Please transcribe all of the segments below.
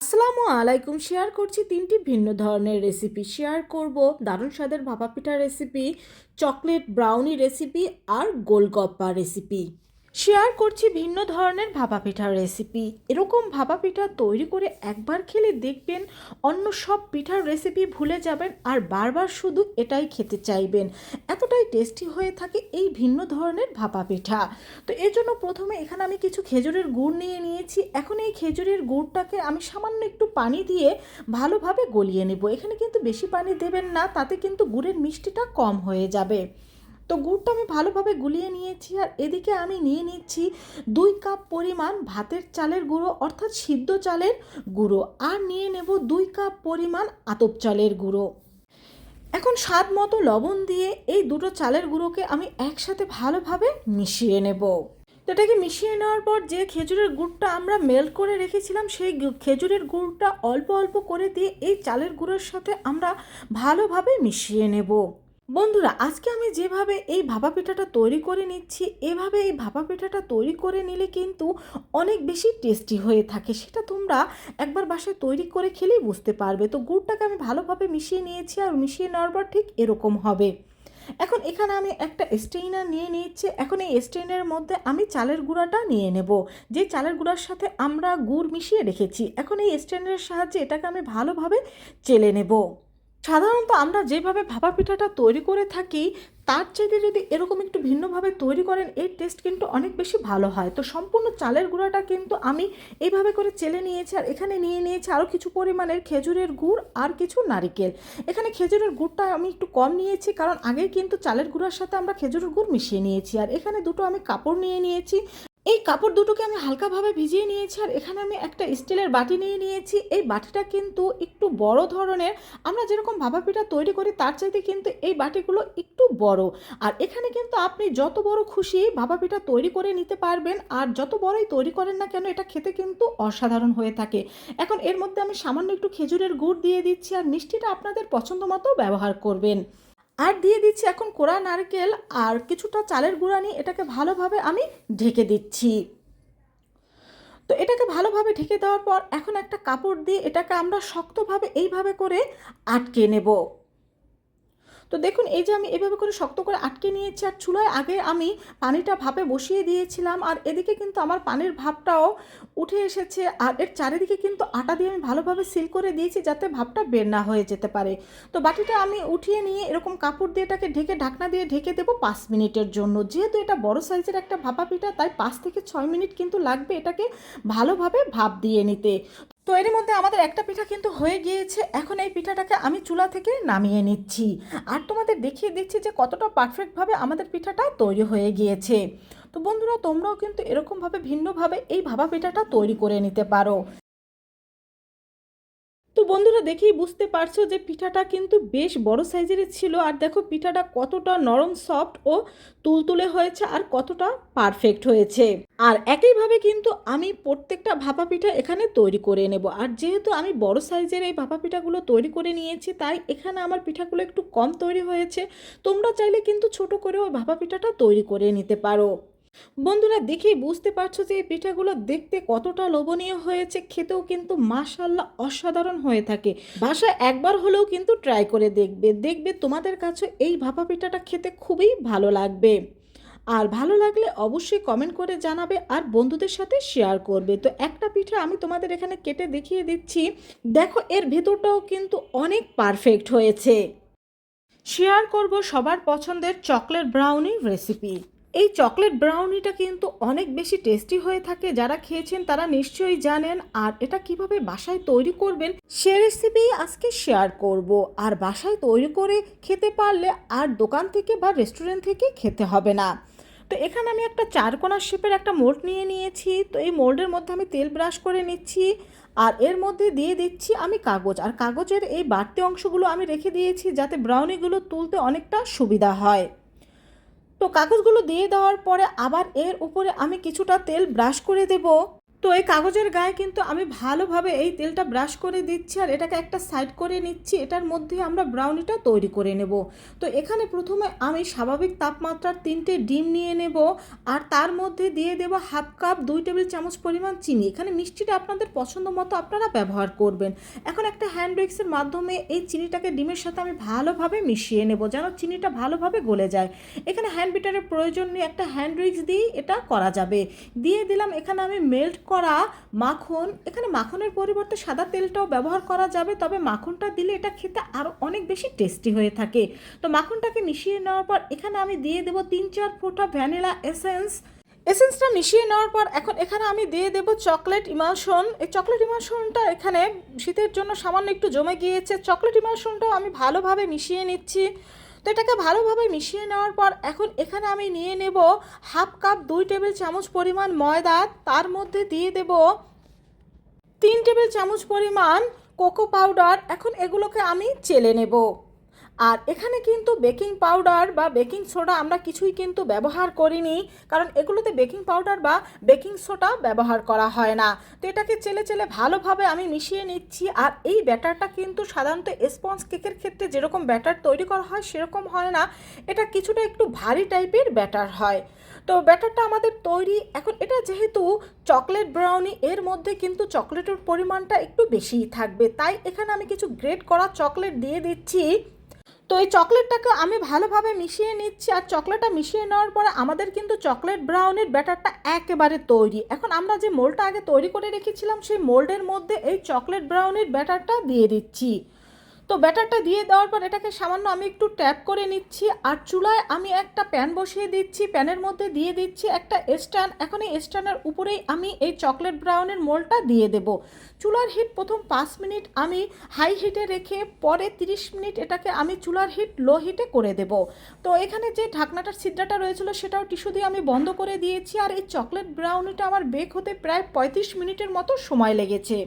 আসসালামু আলাইকুম। শেয়ার করছি 3টি ভিন্ন ধরনের রেসিপি। শেয়ার করব দারুণ স্বাদের ভাপা পিঠা রেসিপি, চকলেট ব্রাউনি রেসিপি আর গোলগপ্পা রেসিপি। শেয়ার করছি ভিন্ন ধরনের ভাপা পিঠার রেসিপি। এরকম ভাপা পিঠা তৈরি করে একবার খেলে দেখবেন অন্য সব পিঠার রেসিপি ভুলে যাবেন আর বারবার শুধু এটাই খেতে চাইবেন। এতটাই টেস্টি হয়ে থাকে এই ভিন্ন ধরনের ভাপা পিঠা। তো এর জন্য প্রথমে এখানে আমি কিছু খেজুরের গুড় নিয়ে নিয়েছি। এখন এই খেজুরের গুড়টাকে আমি সামান্য একটু পানি দিয়ে ভালোভাবে গলিয়ে নেব। এখানে কিন্তু বেশি পানি দেবেন না, তাতে কিন্তু গুড়ের মিষ্টিটা কম হয়ে যাবে। তো গুড়টা আমি ভালোভাবে গুলিয়ে নিয়েছি আর এদিকে আমি নিয়ে নিচ্ছি 2 কাপ পরিমাণ ভাতের চালের গুঁড়ো অর্থাৎ সিদ্ধ চালের গুঁড়ো, আর নিয়ে নেব 2 কাপ পরিমাণ আতপ চালের গুঁড়ো। এখন স্বাদ মতো লবণ দিয়ে এই দুটো চালের গুঁড়োকে আমি একসাথে ভালোভাবে মিশিয়ে নেব। তো এটাকে মিশিয়ে নেওয়ার পর যে খেজুরের গুড়টা আমরা মেল্ট করে রেখেছিলাম সেই খেজুরের গুড়টা অল্প অল্প করে দিয়ে এই চালের গুঁড়োর সাথে আমরা ভালোভাবে মিশিয়ে নেব। বন্ধুরা, আজকে আমি যেভাবে এই ভাপা পিঠাটা তৈরি করে নিচ্ছি, এভাবে এই ভাপা পিঠাটা তৈরি করে নিলে কিন্তু অনেক বেশি টেস্টি হয়ে থাকে। সেটা তোমরা একবার বাসায় তৈরি করে খেলেই বুঝতে পারবে। তো গুড়টাকে আমি ভালোভাবে মিশিয়ে নিয়েছি আর মিশিয়ে নেওয়ার পর ঠিক এরকম হবে। এখন এখানে আমি একটা স্ট্রেইনার নিয়ে নিচ্ছি। এখন এই স্ট্রেইনারের মধ্যে আমি চালের গুঁড়াটা নিয়ে নেব, যে চালের গুঁড়ার সাথে আমরা গুড় মিশিয়ে রেখেছি। এখন এই স্ট্রেইনারের সাহায্যে এটাকে আমি ভালোভাবে চেলে নেব। সাধারণত আমরা যেভাবে ভাপা পিঠাটা তৈরি করে থাকি তার চাইতে যদি এরকম একটু ভিন্নভাবে তৈরি করেন এর টেস্ট কিন্তু অনেক বেশি ভালো হয়। তো সম্পূর্ণ চালের গুঁড়াটা কিন্তু আমি এইভাবে করে চেলে নিয়েছি আর এখানে নিয়ে নিয়েছি আরও কিছু পরিমাণের খেজুরের গুড় আর কিছু নারিকেল। এখানে খেজুরের গুড়টা আমি একটু কম নিয়েছি, কারণ আগেই কিন্তু চালের গুঁড়ার সাথে আমরা খেজুরের গুড় মিশিয়ে নিয়েছি। আর এখানে দুটো আমি কাপড় নিয়ে নিয়েছি। এই কাপড় দুটোকে আমি হালকাভাবে ভিজিয়ে নিয়েছি আর এখানে আমি একটা স্টিলের বাটি নিয়ে নিয়েছি। এই বাটিটা কিন্তু একটু বড় ধরনের, আমরা যেরকম ভাপা পিঠা তৈরি করি তার চাইতে কিন্তু এই বাটিগুলো একটু বড়। আর এখানে কিন্তু আপনি যত বড় খুশি ভাপা পিঠা তৈরি করে নিতে পারবেন, আর যত বড়ই তৈরি করেন না কেন এটা খেতে কিন্তু অসাধারণ হয়ে থাকে। এখন এর মধ্যে আমি সামান্য একটু খেজুরের গুড় দিয়ে দিচ্ছি আর মিষ্টিটা আপনাদের পছন্দ মতো ব্যবহার করবেন। আর দিয়ে দিচ্ছি এখন কোড়া নারকেল আর কিছুটা চালের গুঁড়া নিয়ে এটাকে ভালোভাবে আমি ঢেকে দিচ্ছি। তো এটাকে ভালোভাবে ঢেকে দেওয়ার পর এখন একটা কাপড় দিয়ে এটাকে আমরা শক্তভাবে এইভাবে করে আটকে নেব। তো দেখুন এই যে আমি এভাবে করে শক্ত করে আটকে নিয়েছি আর চুলায় আগে আমি পানিটা ভাপে বসিয়ে দিয়েছিলাম আর এদিকে কিন্তু আমার পানির ভাপটাও উঠে এসেছে আর এর চারিদিকে কিন্তু আটা দিয়ে আমি ভালোভাবে সিল করে দিয়েছি যাতে ভাপটা বের না হয়ে যেতে পারে। তো বাটিটা আমি উঠিয়ে নিয়ে এরকম কাপড় দিয়ে এটাকে ঢেকে ঢাকনা দিয়ে ঢেকে দেবো 5 মিনিটের জন্য। যেহেতু এটা বড় সাইজের একটা ভাপা পিঠা তাই 5 থেকে 6 মিনিট কিন্তু লাগবে এটাকে ভালোভাবে ভাপ দিয়ে নিতে। তো এর মধ্যে আমাদের একটা পিঠা কিন্তু হয়ে গিয়েছে। এখন এই পিঠাটাকে আমি চুলা থেকে নামিয়ে নিচ্ছি আর তোমাদের দেখিয়ে দিচ্ছি যে কতটা পারফেক্টভাবে আমাদের পিঠাটা তৈরি হয়ে গিয়েছে। তো বন্ধুরা, তোমরাও কিন্তু এরকমভাবে ভিন্নভাবে এই ভাপা পিঠাটা তৈরি করে নিতে পারো। তো বন্ধুরা, দেখেই বুঝতে পারছো যে পিঠাটা কিন্তু বেশ বড় সাইজেরই ছিল আর দেখো পিঠাটা কতটা নরম সফট ও তুলতুলে হয়েছে আর কতটা পারফেক্ট হয়েছে। আর একইভাবে কিন্তু আমি প্রত্যেকটা ভাপা পিঠা এখানে তৈরি করে নেব। আর যেহেতু আমি বড় সাইজের এই ভাপা পিঠাগুলো তৈরি করে নিয়েছি তাই এখানে আমার পিঠাগুলো একটু কম তৈরি হয়েছে। তোমরা চাইলে কিন্তু ছোট করেও ভাপা পিঠাটা তৈরি করে নিতে পারো। বন্ধুরা, দেখেই বুঝতে পারছো যে এই পিঠাগুলো দেখতে কতটা লোভনীয় হয়েছে, খেতেও কিন্তু মাশাআল্লাহ অসাধারণ হয়ে থাকে। বাসায় একবার হলেও কিন্তু ট্রাই করে দেখবে, দেখবে তোমাদের কাছে এই ভাপা পিঠাটা খেতে খুবই ভালো লাগবে। আর ভালো লাগলে অবশ্যই কমেন্ট করে জানাবে আর বন্ধুদের সাথে শেয়ার করবে। তো একটা পিঠা আমি তোমাদের এখানে কেটে দেখিয়ে দিচ্ছি। দেখো এর ভেতরটাও কিন্তু অনেক পারফেক্ট হয়েছে। শেয়ার করব সবার পছন্দের চকলেট ব্রাউনি রেসিপি। এই চকলেট ব্রাউনিটা কিন্তু অনেক বেশি টেস্টি হয়ে থাকে, যারা খেয়েছেন তারা নিশ্চয়ই জানেন। আর এটা কিভাবে বাসায় তৈরি করবেন সে রেসিপি আজকে শেয়ার করব। আর বাসায় তৈরি করে খেতে পারলে আর দোকান থেকে বা রেস্টুরেন্ট থেকে খেতে হবে না। তো এখানে আমি একটা চারকোনা শেপের একটা মোল্ড নিয়ে নিয়েছি। তো এই মোল্ডের মধ্যে আমি তেল ব্রাশ করে নিচ্ছি আর এর মধ্যে দিয়ে দিচ্ছি আমি কাগজ। আর কাগজের এই বাড়তি অংশগুলো আমি রেখে দিয়েছি যাতে ব্রাউনিগুলো তুলতে অনেকটা সুবিধা হয়। তো কাগজগুলো দিয়ে দেওয়ার পরে আবার এর উপরে আমি কিছুটা তেল ব্রাশ করে দেব। তো এই কাগজের গায়ে কিন্তু আমি ভালোভাবে এই তেলটা ব্রাশ করে দিচ্ছি আর এটাকে একটা সাইড করে নিচ্ছি। এটার মধ্যে আমরা ব্রাউনিটা তৈরি করে নেব। তো এখানে প্রথমে আমি স্বাভাবিক তাপমাত্রার 3টে ডিম নিয়ে নেব আর তার মধ্যে দিয়ে দেব হাফ কাপ 2 টেবিল চামচ পরিমাণ চিনি। এখানে মিষ্টিটা আপনাদের পছন্দ মতো আপনারা ব্যবহার করবেন। এখন একটা হ্যান্ড উইক্সের মাধ্যমে এই চিনিটাকে ডিমের সাথে আমি ভালোভাবে মিশিয়ে নেব যেন চিনিটা ভালোভাবে গলে যায়। এখানে হ্যান্ড বিটারের প্রয়োজন নেই, একটা হ্যান্ড উইক্স দিয়েই এটা করা যাবে। দিয়ে দিলাম এখানে আমি মেল্ট করা মাখন। এখানে মাখনের পরিবর্তে সাদা তেলটাও ব্যবহার করা যাবে, তবে মাখনটা দিলে এটা খেতে আরও অনেক বেশি টেস্টি হয়ে থাকে। তো মাখনটাকে মিশিয়ে নেওয়ার পর এখানে আমি দিয়ে দেবো 3-4 ফোঁটা ভ্যানিলা এসেন্সটা মিশিয়ে নেওয়ার পর এখন এখানে আমি দিয়ে দেবো চকলেট ইমালশন। এই চকলেট ইমালশনটা এখানে শীতের জন্য সামান্য একটু জমে গিয়েছে। চকলেট ইমালশনটাও আমি ভালোভাবে মিশিয়ে নিচ্ছি। তো এটাকে ভালোভাবে মিশিয়ে নেওয়ার পর এখন এখানে আমি নিয়ে নেব হাফ কাপ 2 টেবিল চামচ পরিমাণ ময়দা। তার মধ্যে দিয়ে দেব 3 টেবিল চামচ পরিমাণ কোকো পাউডার। এখন এগুলোকে আমি চেলে নেব। আর এখানে কিন্তু বেকিং পাউডার বা বেকিং সোডা আমরা কিছুই কিন্তু ব্যবহার করিনি, কারণ এগুলোতে বেকিং পাউডার বা বেকিং সোডা ব্যবহার করা হয় না। তো এটাকে চেলে চেলে ভালোভাবে আমি মিশিয়ে নিচ্ছি। আর এই ব্যাটারটা কিন্তু সাধারণত স্পঞ্জ কেকের ক্ষেত্রে যেরকম ব্যাটার তৈরি করা হয় সেরকম হয় না, এটা কিছুটা একটু ভারী টাইপের ব্যাটার হয়। তো ব্যাটারটা আমাদের তৈরি। এখন এটা যেহেতু চকলেট ব্রাউনি, এর মধ্যে কিন্তু চকলেটের পরিমাণটা একটু বেশিই থাকবে, তাই এখানে আমি কিছু গ্রেট করা চকলেট দিয়ে দিচ্ছি। তো এই চকলেটটাকে আমি ভালোভাবে মিশিয়ে নিচ্ছি। আর চকলেটটা মিশিয়ে নেওয়ার পরে আমাদের কিন্তু চকলেট ব্রাউনির ব্যাটারটা একেবারে তৈরি। এখন আমরা যে মোল্ডটা আগে তৈরি করে রেখেছিলাম সেই মোল্ডের মধ্যে এই চকলেট ব্রাউনির ব্যাটারটা দিয়ে দিচ্ছি। তো ব্যাটারটা দিয়ে দেওয়ার পর এটাকে সামান্য আমি একটু ট্যাপ করে নিচ্ছি। আর চুলায় আমি একটা প্যান বসিয়ে দিচ্ছি। প্যানের মধ্যে দিয়ে দিচ্ছি একটা স্ট্যান্ড। এখন এই স্ট্যান্ডের উপরেই আমি এই চকলেট ব্রাউনের মোল্ডটা দিয়ে দেব। চুলার হিট প্রথম 5 মিনিট আমি হাই হিটে রেখে পরে 30 মিনিট এটাকে আমি চুলার হিট লো হিটে করে দেব। তো এখানে যে ঢাকনাটার ছিদ্রটা রয়েছিল সেটাও টিস্যু দিয়ে আমি বন্ধ করে দিয়েছি। আর এই চকলেট ব্রাউনিটা আমার বেক হতে প্রায় 35 মিনিটের মতো সময় লেগেছে।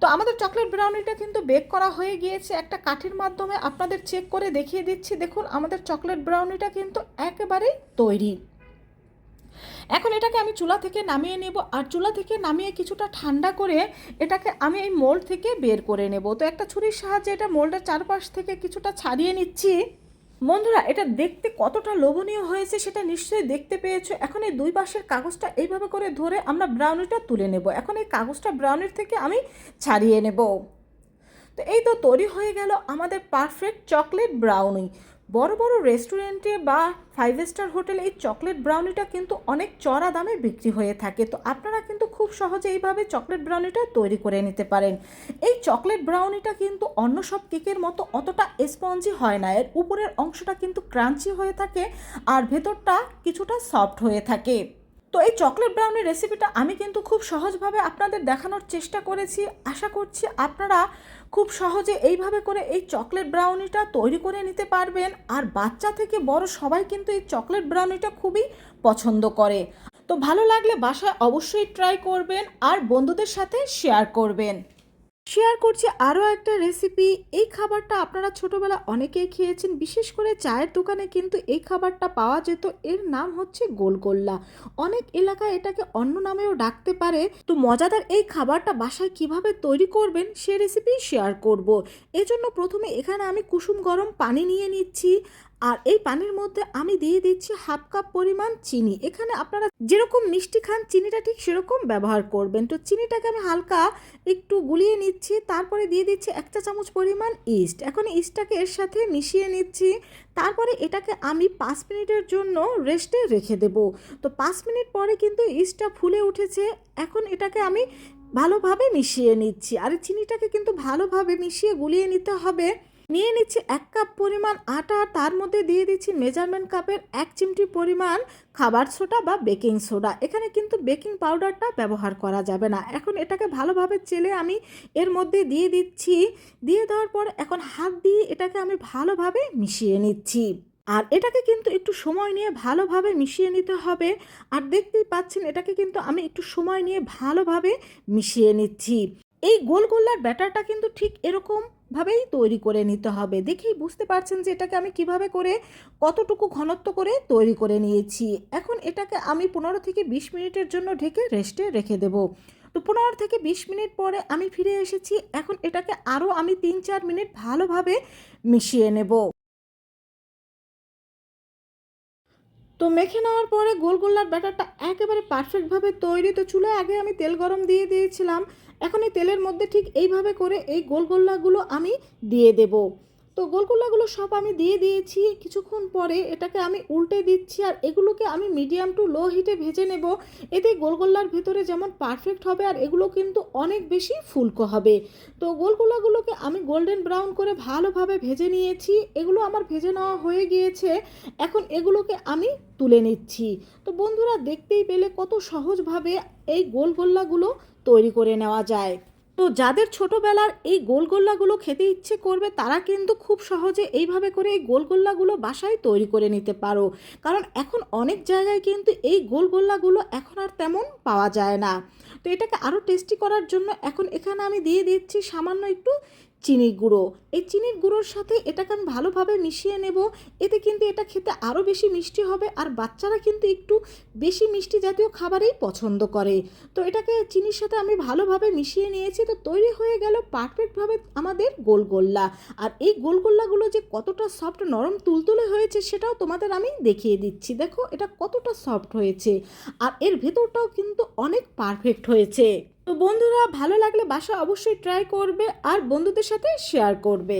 তো আমাদের চকলেট ব্রাউনিটা কিন্তু বেক করা হয়ে গিয়েছে। একটা কাঠির মাধ্যমে আপনাদের চেক করে দেখিয়ে দিচ্ছি। দেখুন আমাদের চকলেট ব্রাউনিটা কিন্তু একেবারেই তৈরি। এখন এটাকে আমি চুলা থেকে নামিয়ে নেব। আর চুলা থেকে নামিয়ে কিছুটা ঠান্ডা করে এটাকে আমি এই মোল্ড থেকে বের করে নেব। তো একটা ছুরির সাহায্যে এটা মোল্ডের চারপাশ থেকে কিছুটা ছাড়িয়ে নিচ্ছি। বন্ধুরা, এটা দেখতে কতটা লোভনীয় হয়েছে সেটা নিশ্চয়ই দেখতে পেয়েছো। এখন এই দুই পাশের কাগজটা এইভাবে করে ধরে আমরা ব্রাউনিটা তুলে নেব। এখন এই কাগজটা ব্রাউনির থেকে আমি ছাড়িয়ে নেব। তো এই তো তৈরি হয়ে গেল আমাদের পারফেক্ট চকলেট ব্রাউনি। বড় বড় রেস্টুরেন্টে বা 5 স্টার হোটেলে এই চকলেট ব্রাউনিটা কিন্তু অনেক চড়া দামে বিক্রি হয়ে থাকে। তো আপনারা কিন্তু খুব সহজে এইভাবে চকলেট ব্রাউনিটা তৈরি করে নিতে পারেন। এই চকলেট ব্রাউনিটা কিন্তু অন্য সব কেকের মতো অতটা স্পঞ্জি হয় না। এর উপরের অংশটা কিন্তু ক্রাঞ্চি হয়ে থাকে আর ভেতরটা কিছুটা সফট হয়ে থাকে। তো এই চকলেট ব্রাউনির রেসিপিটা আমি কিন্তু খুব সহজভাবে আপনাদের দেখানোর চেষ্টা করেছি। আশা করছি আপনারা খুব সহজে এইভাবে করে এই চকলেট ব্রাউনিটা তৈরি করে নিতে পারবেন। আর বাচ্চা থেকে বড় সবাই কিন্তু এই চকলেট ব্রাউনিটা খুবই পছন্দ করে। তো ভালো লাগলে বাসায় অবশ্যই ট্রাই করবেন আর বন্ধুদের সাথে শেয়ার করবেন। শেয়ার করছি আরও একটা রেসিপি। এই খাবারটা আপনারা ছোটোবেলা অনেকেই খেয়েছেন, বিশেষ করে চায়ের দোকানে কিন্তু এই খাবারটা পাওয়া যেত। এর নাম হচ্ছে গোলগোল্লা। অনেক এলাকায় এটাকে অন্য নামেও ডাকতে পারে। তো মজাদার এই খাবারটা বাসায় কিভাবে তৈরি করবেন সে রেসিপি শেয়ার করব। এজন্য প্রথমে এখানে আমি কুসুম গরম পানি নিয়ে নিচ্ছি। আর এই পানির মধ্যে আমি দিয়ে দিচ্ছি হাফ কাপ পরিমাণ চিনি। এখানে আপনারা যেরকম মিষ্টি খান চিনিটা ঠিক সেরকম ব্যবহার করবেন। তো চিনিটাকে আমি হালকা একটু গুলিয়ে নিচ্ছি। তারপরে দিয়ে দিচ্ছি 1 চা চামচ পরিমাণ ইস্ট। এখন ইস্টটাকে এর সাথে মিশিয়ে নিচ্ছি। তারপরে এটাকে আমি 5 মিনিটের জন্য রেস্টে রেখে দেব। তো 5 মিনিট পরে কিন্তু ইস্টটা ফুলে উঠেছে। এখন এটাকে আমি ভালোভাবে মিশিয়ে নিচ্ছি। আর চিনিটাকে কিন্তু ভালোভাবে মিশিয়ে গুলিয়ে নিতে হবে। নিয়ে নিচ্ছি 1 কাপ পরিমাণ আটা। তার মধ্যে দিয়ে দিচ্ছি মেজারমেন্ট কাপের 1 চিমটি পরিমাণ খাবার সোডা বা বেকিং সোডা। এখানে কিন্তু বেকিং পাউডারটা ব্যবহার করা যাবে না। এখন এটাকে ভালোভাবে চেলে আমি এর মধ্যে দিয়ে দিচ্ছি। দিয়ে দেওয়ার পর এখন হাত দিয়ে এটাকে আমি ভালোভাবে মিশিয়ে নিচ্ছি। আর এটাকে কিন্তু একটু সময় নিয়ে ভালোভাবে মিশিয়ে নিতে হবে। আর দেখতেই পাচ্ছেন এটাকে কিন্তু আমি একটু সময় নিয়ে ভালোভাবে মিশিয়ে নিচ্ছি। এই গোলগোল্লার ব্যাটারটা কিন্তু ঠিক এরকমভাবেই তৈরি করে নিতে হবে। দেখেই বুঝতে পারছেন যে এটাকে আমি কিভাবে করে কতটুকু ঘনত্ব করে তৈরি করে নিয়েছি। এখন এটাকে আমি 15 থেকে 20 মিনিটের জন্য ঢেকে রেস্টে রেখে দেব। তো 15 থেকে 20 মিনিট পরে আমি ফিরে এসেছি। এখন এটাকে আরও আমি 3-4 মিনিট ভালোভাবে মিশিয়ে নেব। তো মেখে নেওয়ার পরে গোলগোল্লার ব্যাটারটা একেবারে পারফেক্টভাবে তৈরি। তো চুলায় আগে আমি তেল গরম দিয়ে দিয়েছিলাম। এখন এই তেলের মধ্যে ঠিক এইভাবে করে এই গোলগোল্লাগুলো আমি দিয়ে দেব। তো গোলগোল্লাগুলো সব আমি দিয়ে দিয়েছি। কিছুক্ষণ পরে এটাকে আমি উল্টে দিচ্ছি আর এগুলোকে আমি মিডিয়াম টু লো হিটে ভেজে নেব। এতে গোলগোল্লার ভেতরে যেমন পারফেক্ট হবে আর এগুলো কিন্তু অনেক বেশি ফুলকো হবে। তো গোলগোল্লাগুলোকে আমি গোল্ডেন ব্রাউন করে ভালোভাবে ভেজে নিয়েছি। এগুলো আমার ভেজে নেওয়া হয়ে গিয়েছে। এখন এগুলোকে আমি তুলে নিচ্ছি। তো বন্ধুরা, দেখতেই পেলে কত সহজভাবে এই গোলগোল্লাগুলো তৈরি করে নেওয়া যায়। তো যাদের ছোটোবেলার এই গোলগোল্লাগুলো খেতে ইচ্ছে করবে তারা কিন্তু খুব সহজে এইভাবে করে এই গোলগোল্লাগুলো বাসায় তৈরি করে নিতে পারো। কারণ এখন অনেক জায়গায় কিন্তু এই গোলগোল্লাগুলো এখন আর তেমন পাওয়া যায় না। তো এটাকে আরও টেস্টি করার জন্য এখন এখানে আমি দিয়ে দিচ্ছি সামান্য একটু চিনির গুঁড়ো। এই চিনির গুঁড়োর সাথে এটাকে আমি ভালোভাবে মিশিয়ে নেব। এতে কিন্তু এটা খেতে আরও বেশি মিষ্টি হবে আর বাচ্চারা কিন্তু একটু বেশি মিষ্টি জাতীয় খাবারই পছন্দ করে। তো এটাকে চিনির সাথে আমি ভালোভাবে মিশিয়ে নিয়েছি। তো তৈরি হয়ে গেল পারফেক্টভাবে আমাদের গোলগোল্লা। আর এই গোলগোল্লাগুলো যে কতটা সফট নরম তুলতুলে হয়েছে সেটাও তোমাদের আমি দেখিয়ে দিচ্ছি। দেখো এটা কতটা সফট হয়েছে আর এর ভেতরটাও কিন্তু অনেক পারফেক্ট হয়েছে। তো বন্ধুরা, ভালো লাগলে বাসায় অবশ্যই ট্রাই করবে আর বন্ধুদের সাথে শেয়ার করবে।